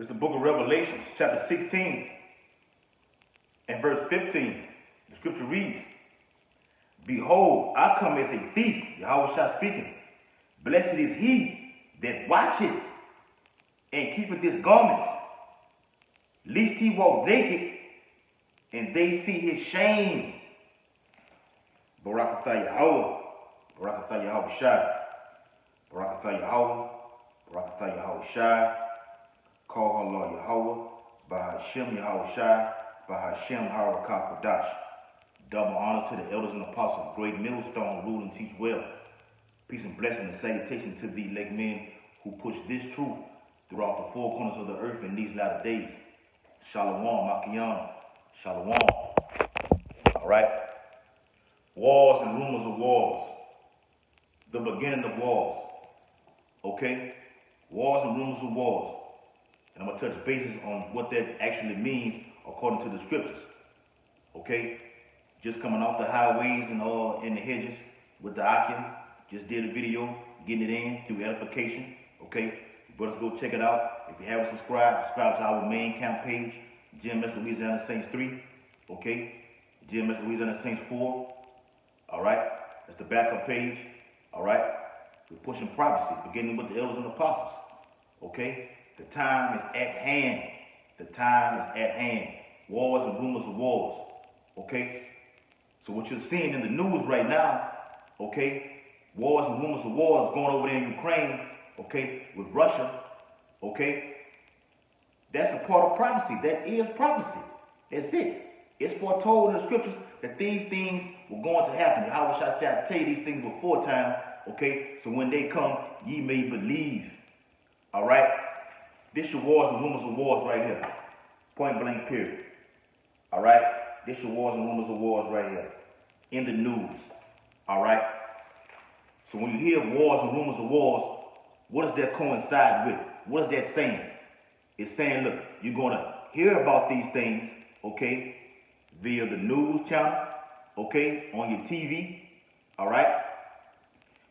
It's the book of Revelation, chapter 16 and verse 15. The scripture reads, Behold, I come as a thief, Yahweh Shah speaking. Blessed is he that watcheth and keepeth his garments, lest he walk naked and they see his shame. Barakatah Yahweh, Barakatah Yahweh Shah, Barakatah Yahweh, Barakatah Yahweh Shah, call her Lord Yahweh, Bahashem Yahweh Shah, Bahashem Harakah Kodash. Double honor to the elders and apostles, great millstone, rule and teach well. Peace and blessing and salutation to thee, elect men who push this truth throughout the four corners of the earth in these latter days. Shalom, Makiyan, Shalom. All right. Wars and rumors of wars. The beginning of wars. Okay? Wars and rumors of wars. And I'm going to touch bases on what that actually means according to the scriptures. Okay? Just coming off the highways and all in the hedges with the Akim. Just did a video, getting it in through edification. Okay? Brothers, go check it out. If you haven't subscribed, subscribe to our main camp page, GMS Louisiana Saints 3. Okay? GMS Louisiana Saints 4. All right? That's the backup page. All right? We're pushing prophecy, beginning with the elders and apostles. Okay? The time is at hand. The time is at hand. Wars and rumors of wars. Okay? So what you're seeing in the news right now, okay? Wars and rumors of wars going over there in Ukraine, okay, with Russia, okay? That's a part of prophecy. That is prophecy. That's it. It's foretold in the scriptures that these things were going to happen. How wish I say I tell you these things before time, okay? So when they come, ye may believe. All right? This your wars and rumors of wars right here. Point blank period. All right? This your wars and rumors of wars right here. In the news. All right? So when you hear wars and rumors of wars, what does that coincide with? What is that saying? It's saying, look, you're going to hear about these things, okay, via the news channel, okay, on your TV, all right?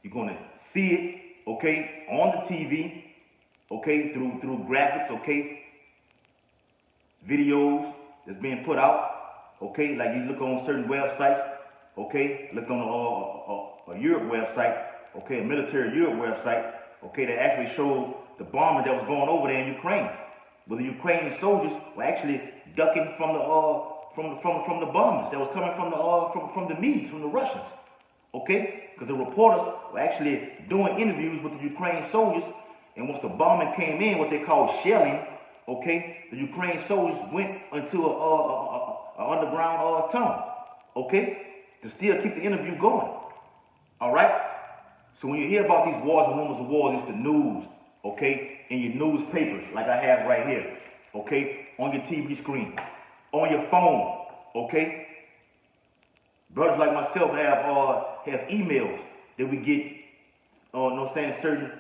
You're going to see it, okay, on the TV, okay, through graphics, okay, videos that's being put out, okay, like you look on certain websites, okay, look on a Europe website, okay, a military Europe website, okay, that actually showed the bombing that was going over there in Ukraine, where the Ukrainian soldiers were actually ducking from the bombs that was coming from the Medes, from the Russians, okay, because the reporters were actually doing interviews with the Ukrainian soldiers, and once the bombing came in, what they call shelling, okay, the Ukrainian soldiers went into a underground tunnel, okay, to still keep the interview going. All right? So when you hear about these wars and rumors of wars, it's the news, okay, in your newspapers, like I have right here, okay, on your TV screen, on your phone, okay? Brothers like myself have emails that we get, you know what I'm saying, certain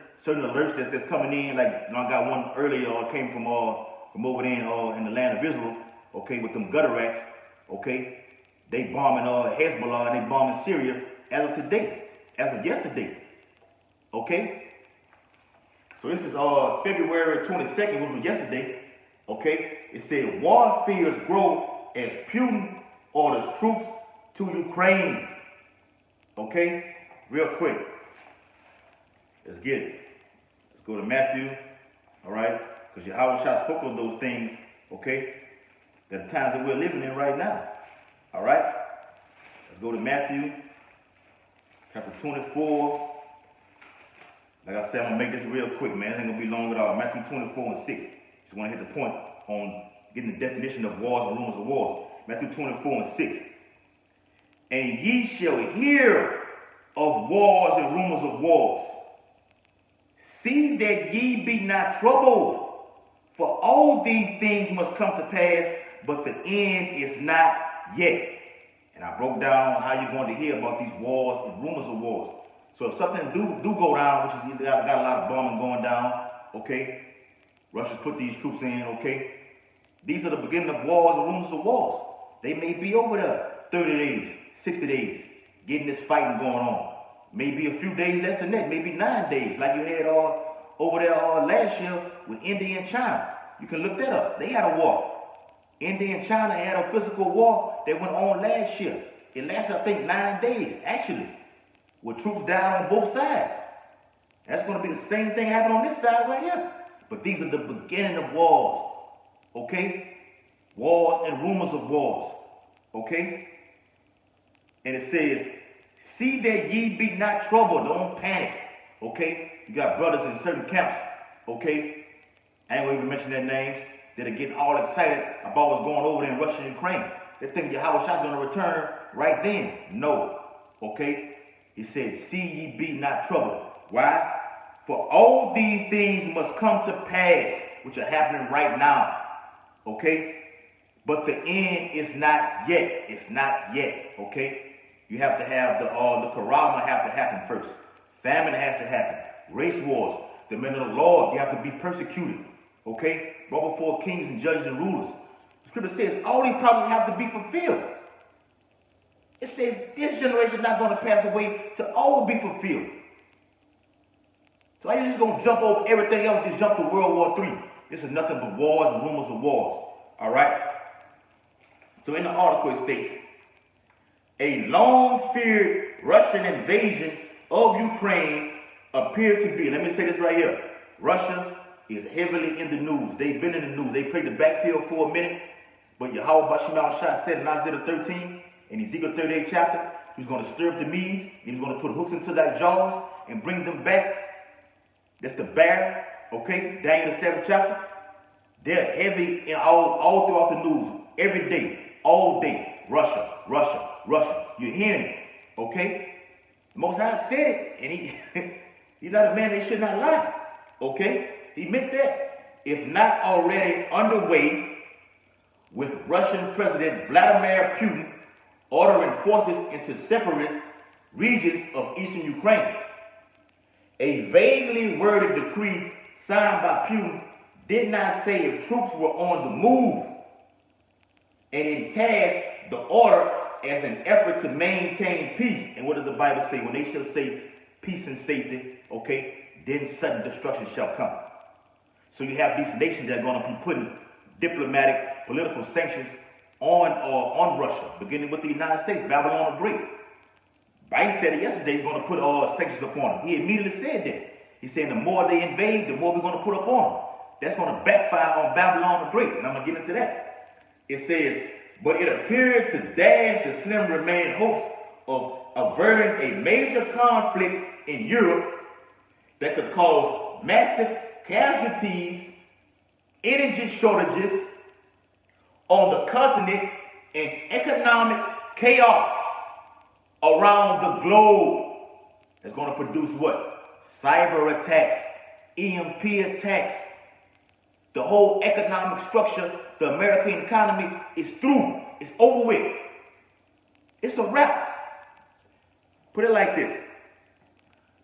alerts that's coming in, like, you know, I got one earlier, came from over there in the land of Israel, okay, with them gutter rats, okay? They bombing Hezbollah and they bombing Syria as of today, as of yesterday, okay? So this is February 22nd, which was yesterday, okay? It said, war fears grow as Putin orders troops to Ukraine, okay? Real quick, let's get it. Let's go to Matthew, all right? Because Yahweh Shah spoke of those things, okay? The times that we're living in right now. All right? Let's go to Matthew chapter 24. Like I said, I'm going to make this real quick, man. It ain't going to be long at all. Matthew 24 and 6. Just want to hit the point on getting the definition of wars and rumors of wars. Matthew 24 and 6. And ye shall hear of wars and rumors of wars. See that ye be not troubled. For all these things must come to pass, but the end is not yet. And I broke down how you're going to hear about these wars and rumors of wars. So if something do go down, which is got a lot of bombing going down, okay, Russia's put these troops in, okay, these are the beginning of wars and rumors of wars. They may be over there 30 days, 60 days, getting this fighting going on. Maybe a few days less than that, maybe 9 days, like you had over there last year with India and China. You can look that up. They had a war. India and China had a physical war that went on last year. It lasted, I think, 9 days, actually, with troops down on both sides. That's going to be the same thing happening on this side right here. But these are the beginning of wars, okay? Wars and rumors of wars, okay? And it says, see that ye be not troubled, don't panic, okay? You got brothers in certain camps, okay? I ain't gonna even mention their names, that are getting all excited about what's going over there in Russia and Ukraine. They think Yahweh Shai is going to return right then. No, okay? He says, see ye be not troubled. Why? For all these things must come to pass, which are happening right now, okay? But the end is not yet. It's not yet, okay? You have to have the Quran have to happen first. Famine has to happen. Race wars. The men of the Lord, you have to be persecuted, okay? Brought before kings and judges and rulers. The scripture says all these problems have to be fulfilled. It says this generation is not going to pass away till all will be fulfilled. So are you just going to jump over everything else, just jump to World War III? This is nothing but wars and rumors of wars, all right? So in the article it states, a long-feared Russian invasion of Ukraine appeared to be, let me say this right here, Russia is heavily in the news. They've been in the news. They played the backfield for a minute, but Yahweh Bashim Shai said in Isaiah 13, in Ezekiel 38 chapter, he's going to stir up the Medes, and he's going to put hooks into their jaws and bring them back. That's the bear, okay? Daniel the 7th chapter. They're heavy in all throughout the news, every day, all day. Russia, Russia, Russia. You're hearing it, okay? The Most High said it, and he's not a man that should not lie, okay? He meant that. If not already underway, with Russian President Vladimir Putin ordering forces into separatist regions of eastern Ukraine. A vaguely worded decree signed by Putin did not say if troops were on the move, and it cast the order as an effort to maintain peace. And what does the Bible say? When they shall say peace and safety, okay, then sudden destruction shall come. So you have these nations that are going to be putting diplomatic, political sanctions on Russia, beginning with the United States, Babylon the Great. Biden said it yesterday, he's going to put sanctions upon them. He immediately said that. He said the more they invade, the more we're going to put upon them. That's going to backfire on Babylon the Great, and I'm going to get into that. It says, but it appeared to dash the slim remaining hopes of averting a major conflict in Europe that could cause massive casualties, energy shortages on the continent, and economic chaos around the globe. That's going to produce what? Cyber attacks, EMP attacks. The whole economic structure, the American economy is through. It's over with. It's a wrap. Put it like this.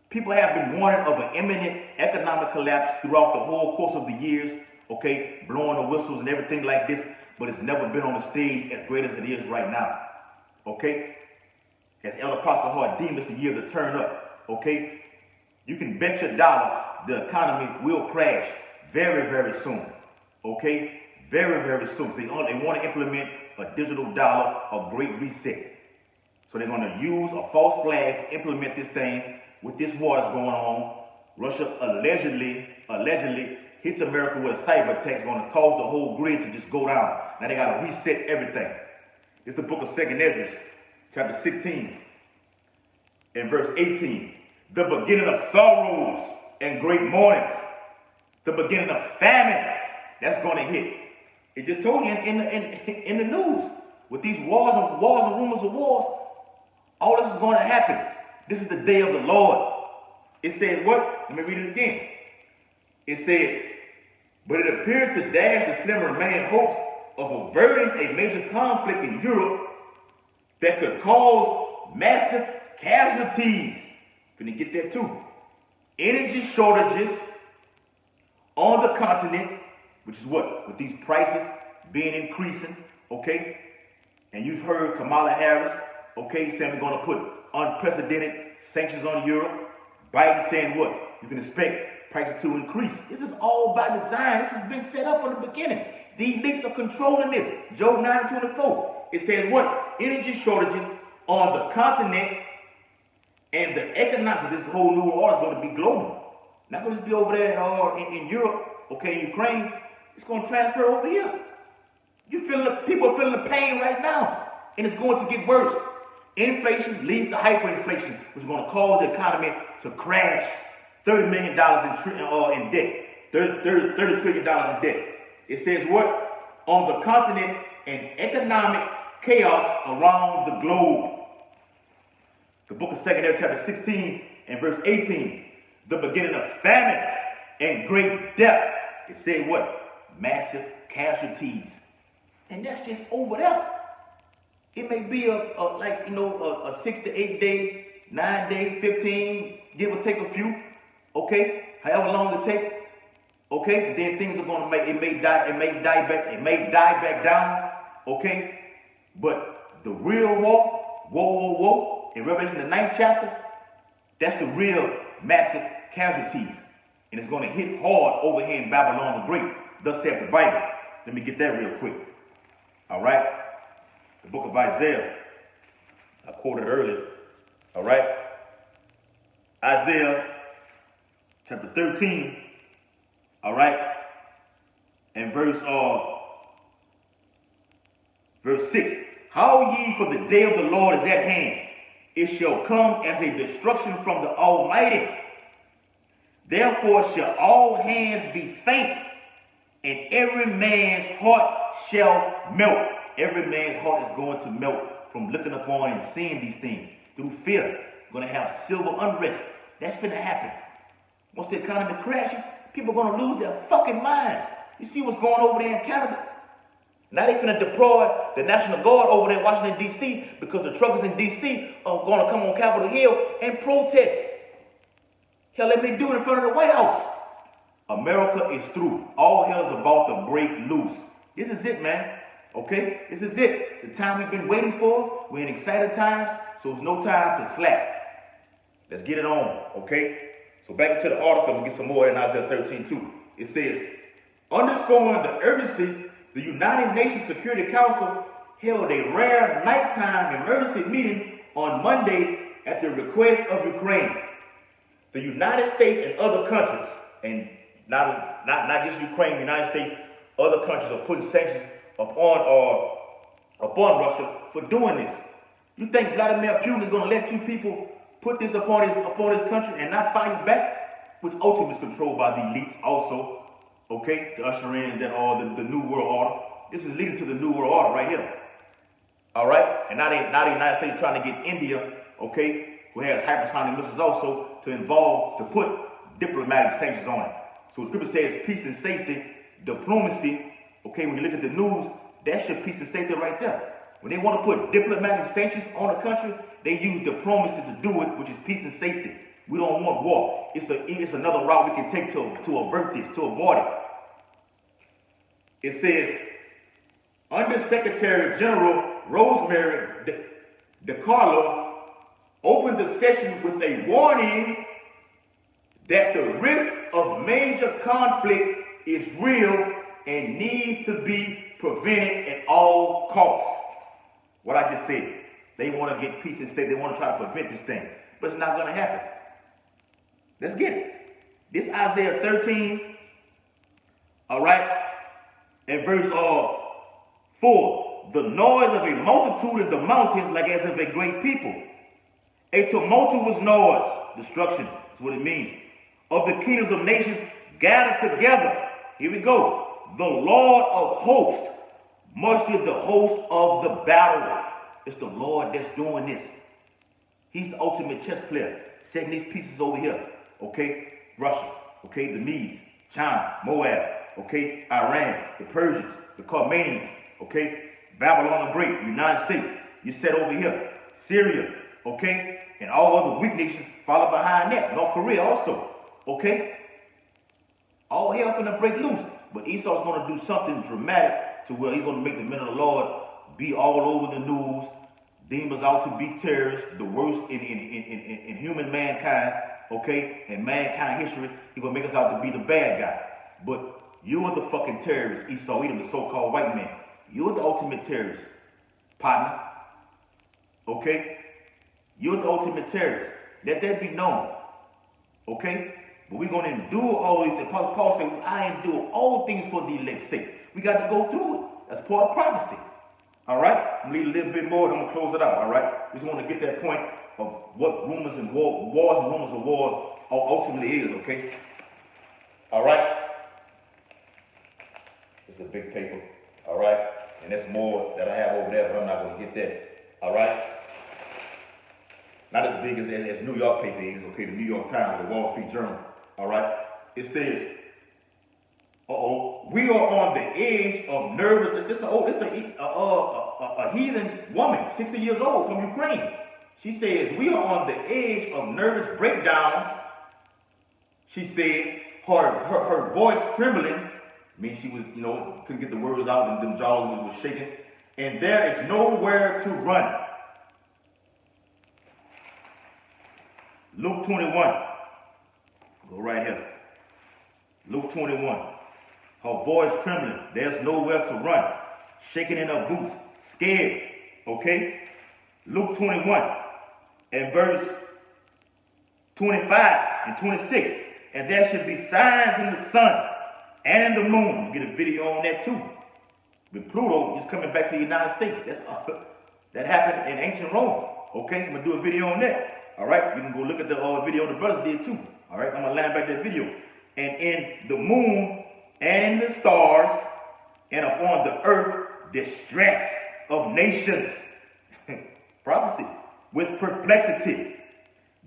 People have been warning of an imminent economic collapse throughout the whole course of the years, okay, blowing the whistles and everything like this, but it's never been on the stage as great as it is right now, okay? As Elder Pastor Hart deemed this the year to turn up, okay? You can bet your dollar the economy will crash very, very soon, okay? Very, very soon. They want to implement a digital dollar, a great reset. So they're going to use a false flag to implement this thing with this war that's going on. Russia allegedly hits America with a cyber attack going to cause the whole grid to just go down. Now they got to reset everything. It's the book of 2nd Esdras, chapter 16 and verse 18. The beginning of sorrows and great mournings. The beginning of famine that's going to hit. It just told you in the news with these wars and rumors of wars. All this is going to happen. This is the day of the Lord. It said what? Let me read it again. It said, but it appeared to dash the slim remaining hopes of averting a major conflict in Europe that could cause massive casualties. Can you get that too? Energy shortages on the continent, which is what? With these prices being increasing, okay? And you've heard Kamala Harris, okay, saying we're going to put unprecedented sanctions on Europe. Biden saying what? You can expect prices to increase. This is all by design. This has been set up from the beginning. The elites are controlling this. Job 9:24. It says what? Energy shortages on the continent and the economic, this whole new order is going to be global. Not going to be over there in Europe, okay, in Ukraine. It's going to transfer over here. People are feeling the pain right now, and it's going to get worse. Inflation leads to hyperinflation, which is going to cause the economy to crash. $30 million in debt. $30 trillion in debt. It says what? On the continent and economic chaos around the globe. The book of 2 Ezra chapter 16 and verse 18. The beginning of famine and great death. It said what? Massive casualties. And that's just over there. It may be a 6 to 8 day, 9 day, 15, give or take a few. Okay? However long it takes. Okay? Then things are gonna it may die back down. Okay? But the real war, in Revelation the 9th chapter, that's the real massive casualties. And it's gonna hit hard over here in Babylon the Great. Thus saith the Bible. Let me get that real quick. Alright? The book of Isaiah. I quoted earlier. Alright? Isaiah chapter 13. Alright? And verse 6. How ye, for the day of the Lord is at hand. It shall come as a destruction from the Almighty. Therefore shall all hands be faint, and every man's heart shall melt. Every man's heart is going to melt from looking upon and seeing these things through fear. Going to have civil unrest. That's going to happen. Once the economy crashes, people are going to lose their fucking minds. You see what's going over there in Canada? Now they're going to deploy the National Guard over there in Washington, D.C. because the truckers in D.C. are going to come on Capitol Hill and protest. Hell, let me do it in front of the White House. America is through. All hell is about to break loose. This is it, man. Okay? This is it. The time we've been waiting for. We're in excited times, so it's no time to slack. Let's get it on, okay? So back into the article and get some more in Isaiah 13 too. It says, underscoring the urgency, the United Nations Security Council held a rare nighttime emergency meeting on Monday at the request of Ukraine. The United States and other countries, and not just Ukraine, the United States, other countries are putting sanctions upon Russia for doing this. You think Vladimir Putin is going to let you people put this upon his country and not fight back? Which ultimately is controlled by the elites also, okay, to usher in that the New World Order. This is leading to the New World Order right here. All right? And now the United States trying to get India, okay, who has hypersonic missiles also, to put diplomatic sanctions on it. So the scripture says peace and safety, diplomacy. Okay, when you look at the news, that's your peace and safety right there. When they want to put diplomatic sanctions on a country, they use diplomacy to do it, which is peace and safety. We don't want war. It's another route we can take to avert this, to avoid it. It says, Undersecretary General Rosemary DiCarlo opened the session with a warning that the risk of major conflict is real and needs to be prevented at all costs. What I just said. They want to get peace and safety. They want to try to prevent this thing. But it's not going to happen. Let's get it. This Isaiah 13, all right, and verse 4. The noise of a multitude in the mountains like as of a great people. A tumultuous noise, destruction is what it means, of the kingdoms of nations gathered together. Here we go. The Lord of hosts mustered the host of the battle. It's the Lord that's doing this. He's the ultimate chess player, setting these pieces over here. Okay, Russia, okay, the Medes, China, Moab, okay, Iran, the Persians, the Carmanians, okay, Babylon the Great, the United States, you set over here, Syria, okay, and all other weak nations follow behind that, North Korea also, okay, all hell finna break loose, but Esau's gonna do something dramatic to where he's gonna make the men of the Lord be all over the news, demons out to be terrorists, the worst in human mankind, okay, in mankind history, he's gonna make us out to be the bad guy. But you are the fucking terrorist, Esau Edom, the so-called white man. You're the ultimate terrorist, partner. Okay? You're the ultimate terrorist. Let that be known. Okay? But we're going to endure all these things. Paul said, I endure all things for the elect's sake. We got to go through it. That's part of prophecy. All right? I'm going to leave a little bit more, and I'm going to close it out. All right? We just want to get that point of what rumors and wars and rumors of wars ultimately is. Okay? All right? It's a big paper. All right? And there's more that I have over there, but I'm not going to get that. All right? Not as big as New York paper is, okay, the New York Times, the Wall Street Journal, all right? It says, we are on the edge of nervous, it's a heathen woman, 60 years old, from Ukraine. She says, we are on the edge of nervous breakdowns. She said, her voice trembling, I mean, she was, couldn't get the words out, and them jaws was shaking, and there is nowhere to run. Luke 21. Go right here. Luke 21. Her voice trembling. There's nowhere to run. Shaking in her boots. Scared. Okay? Luke 21 and verse 25 and 26. And there should be signs in the sun and in the moon. You get a video on that too. With Pluto is coming back to the United States. That happened in ancient Rome. Okay? I'm going to do a video on that. All right, you can go look at the video the brothers did too. All right, I'm gonna land back that video. And in the moon and in the stars and upon the earth, distress of nations. Prophecy. With perplexity.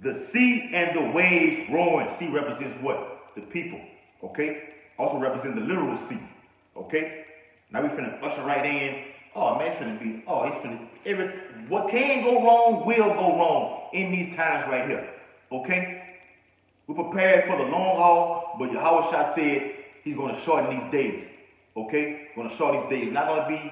The sea and the waves roaring. Sea represents what? The people. Okay? Also represents the literal sea. Okay? Now we finna usher right in. Oh man, it's finna be, what can go wrong will go wrong in these times right here. Okay? We're prepared for the long haul, but Yahushua said he's going to shorten these days. Okay? Going to shorten these days. Not going to be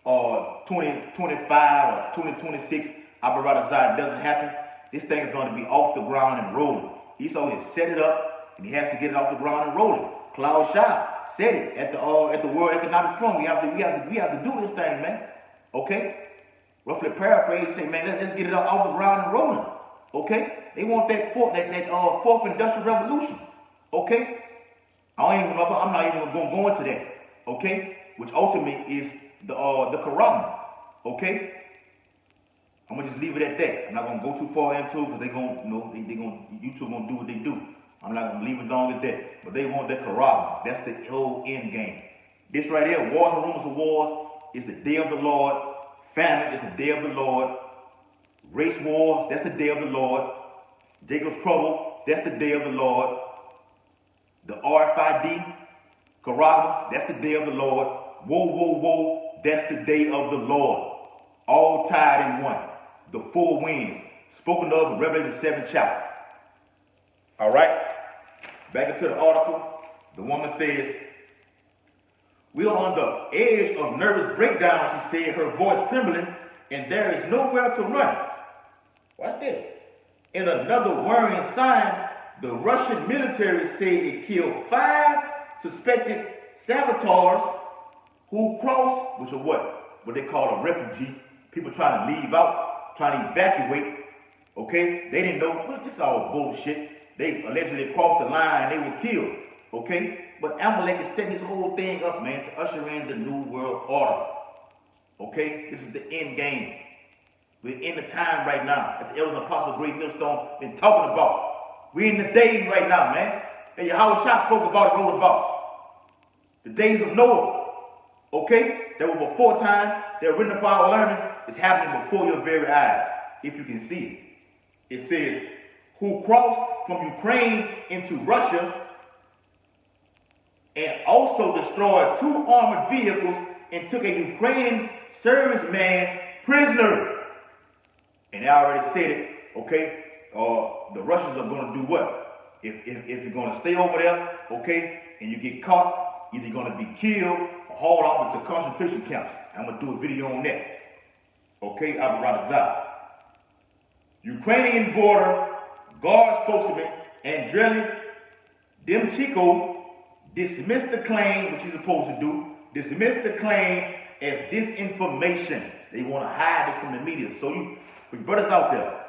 2025 or 2026. Abaradazai doesn't happen. This thing is going to be off the ground and rolling. Esau has set it up, and he has to get it off the ground and rolling. Klaus Schwab said it at the World Economic Forum. We have to do this thing, man. Okay? Roughly paraphrase, say, man, let's get it off the ground and rolling. Okay? They want that fourth industrial revolution. Okay? I'm not even going to go into that. Okay? Which ultimately is the Quran. Okay? I'm gonna just leave it at that. I'm not gonna go too far into it because YouTube gonna do what they do. I'm not gonna leave it long at that. But they want that Quran. That's the whole end game. This right here, wars and rumors of wars, is the day of the Lord. Famine is the day of the Lord. Race war, that's the day of the Lord. Jacob's trouble, that's the day of the Lord. The RFID, Quran, that's the day of the Lord. Whoa, that's the day of the Lord. All tied in one. The four winds, spoken of in Revelation 7 chapter. All right, back into the article. The woman says, we are on the edge of nervous breakdown, she said, her voice trembling, and there is nowhere to run. Watch this. In another worrying sign, the Russian military said it killed 5 suspected saboteurs who crossed, which are what they call a refugee, people trying to leave out, trying to evacuate. Okay, they didn't know, well, this is all bullshit. They allegedly crossed the line and they were killed. Okay, but Amalek is setting this whole thing up, man, to usher in the new world order. Okay, this is the end game. We're in the time right now that the elders and apostles, great millstone, been talking about. We're in the days right now, man. And Yahushua spoke about it, wrote about. The days of Noah. Okay, that were before time, they're written for our learning. It's happening before your very eyes, if you can see it. It says, who crossed from Ukraine into Russia and also destroyed 2 armored vehicles and took a Ukrainian serviceman prisoner. And I already said it, okay? The Russians are going to do what? If you're going to stay over there, okay, and you get caught, either you're going to be killed or hauled off into concentration camps. I'm going to do a video on that. Okay, Abu Radazah. Ukrainian border guard spokesman Andrelli, them Chico dismissed the claim, which he's supposed to do, dismissed the claim as disinformation. They want to hide it from the media. So you brothers out there,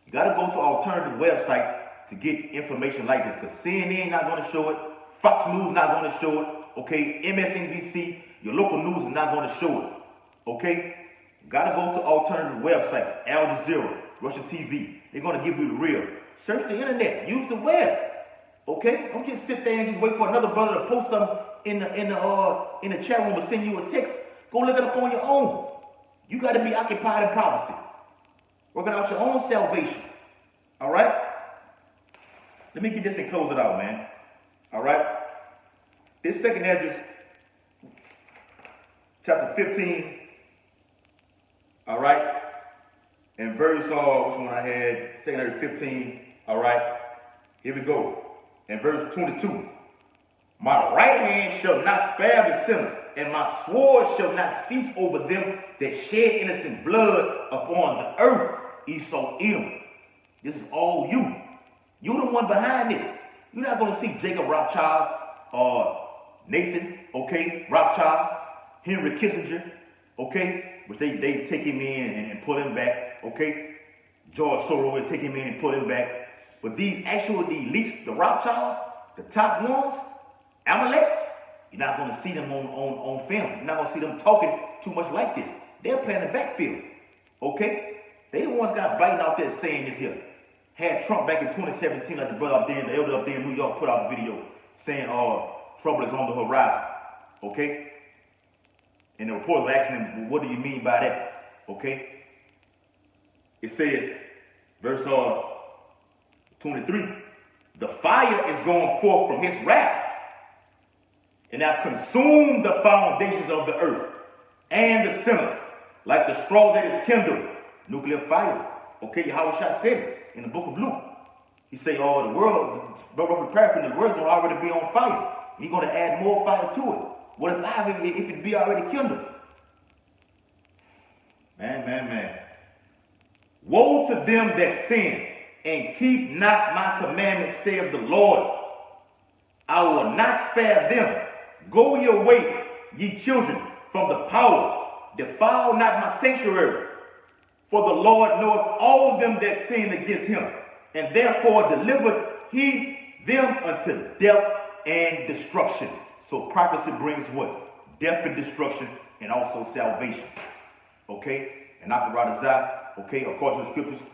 you got to go to alternative websites to get information like this, because CNN not going to show it, Fox News not going to show it, okay, MSNBC, your local news is not going to show it, okay? Got to go to alternative websites, Al Jazeera, Russia TV. They're going to give you the real. Search the internet, use the web, okay? Don't just sit there and just wait for another brother to post something in the chat room or send you a text. Go look it up on your own. You got to be occupied in privacy, working out your own salvation. All right. Let me get this and close it out, man. All right. This second Esdras, chapter 15. All right. And verse, which one I had? Second Esdras 15. All right. Here we go. In verse 22. My right hand shall not spare the sinners, and my sword shall not cease over them that shed innocent blood upon the earth. Esau, Edom. This is all you. You're the one behind this. You're not going to see Jacob Rothschild or Nathan, okay, Rothschild, Henry Kissinger, okay, which they take him in and pull him back, okay. George Soros will take him in and pull him back. But these actual elites, the Rothschilds, the top ones, Amalek, you're not going to see them on film. You're not going to see them talking too much like this. They're playing the backfield, okay. They the ones got biting out there saying this here. Had Trump back in 2017, like the brother up there, the elder up there in New York put out a video saying, trouble is on the horizon, okay? And the reporters were asking him, well, what do you mean by that, okay? It says, verse 23, the fire is going forth from his wrath, and hath consumed the foundations of the earth and the sinners, like the straw that is kindled. Nuclear fire. Okay, Yahweh Shah said it in the book of Luke. He say, the world, the world's going to already be on fire. He's going to add more fire to it. What if it be already kindled? Man. Woe to them that sin and keep not my commandments, saith the Lord. I will not spare them. Go your way, ye children, from the power. Defile not my sanctuary. For the Lord knoweth all them that sin against him, and therefore delivered he them unto death and destruction. So prophecy brings what? Death and destruction, and also salvation. Okay? And Akaratazah, okay, according to the scriptures,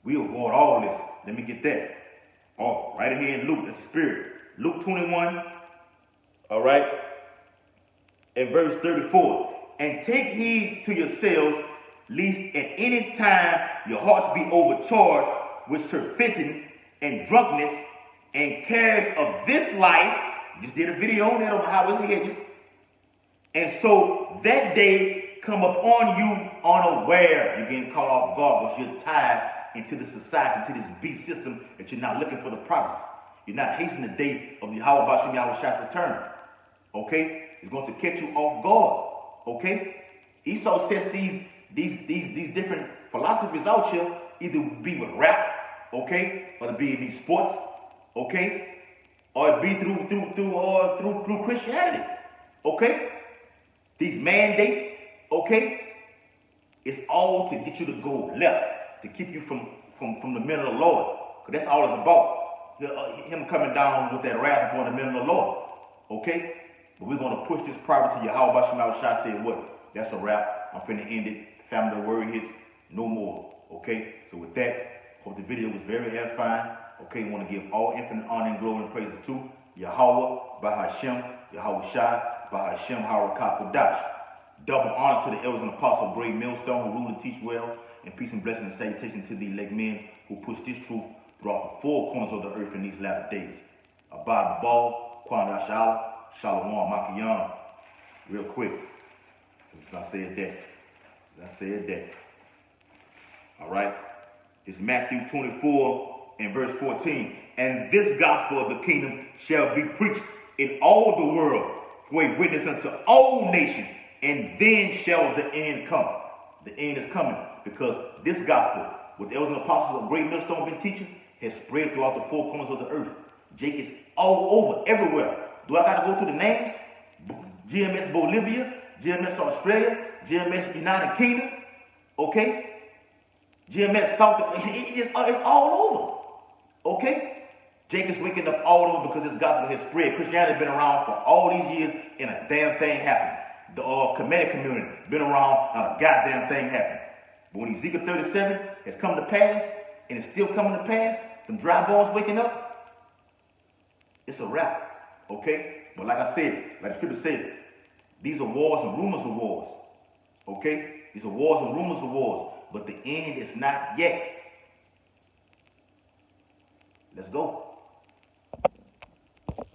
we avoid all this. Let me get that. Right here in Luke, the spirit. Luke 21, all right, and verse 34. And take heed to yourselves, lest at any time your hearts be overcharged with surfeiting and drunkenness and cares of this life. Just did a video on that on the highways and hedges. And so that day come upon you unaware. You're getting caught off guard because you're tied into the society, into this beast system that you're not looking for the progress. You're not hastening the day of Yahweh Bashim Yahweh Shah's return. Okay? It's going to catch you off guard. Okay? Esau sets these different philosophies out here, either be with rap, okay, or to be in these sports, okay, or it be through Christianity, okay. These mandates, okay, it's all to get you to go left, to keep you from the men of the Lord, because that's all it's about. Him coming down with that wrath upon the men of the Lord, okay. But we're going to push this private to Yahweh Bashim Shah said what? That's a wrap. I'm finna end it. Family the word hits no more. Okay? So with that, hope the video was very edifying. Okay, want to give all infinite honor and glory and praises to Yahweh, Bahashem, Yahweh Shai, Bahashem, Harakah Kodash. Double honor to the elders and apostles, brave millstone who rule and teach well, and peace and blessing and salutation to the elect men who push this truth throughout the four corners of the earth in these latter days. Abad Ball, Kwanda Shala, Shalom, Makiyam. Real quick. I said that. All right. It's Matthew 24 and verse 14. And this gospel of the kingdom shall be preached in all the world for a witness unto all nations, and then shall the end come. The end is coming because this gospel, what the elders and apostles of Great Millstone been teaching, has spread throughout the four corners of the earth. Jake is all over, everywhere. Do I gotta go through the names? GMS Bolivia, GMS Australia, GMS United Kingdom, okay? GMS South, it's all over, okay? Jake is waking up all over because this gospel has spread. Christianity has been around for all these years and a damn thing happened. The Kemetic community been around, not a goddamn thing happened. But when Ezekiel 37 has come to pass, and it's still coming to pass, some dry bones waking up, it's a wrap, okay? But like I said, like the scripture said, these are wars and rumors of wars, okay? These are wars and rumors of wars, but the end is not yet. Let's go.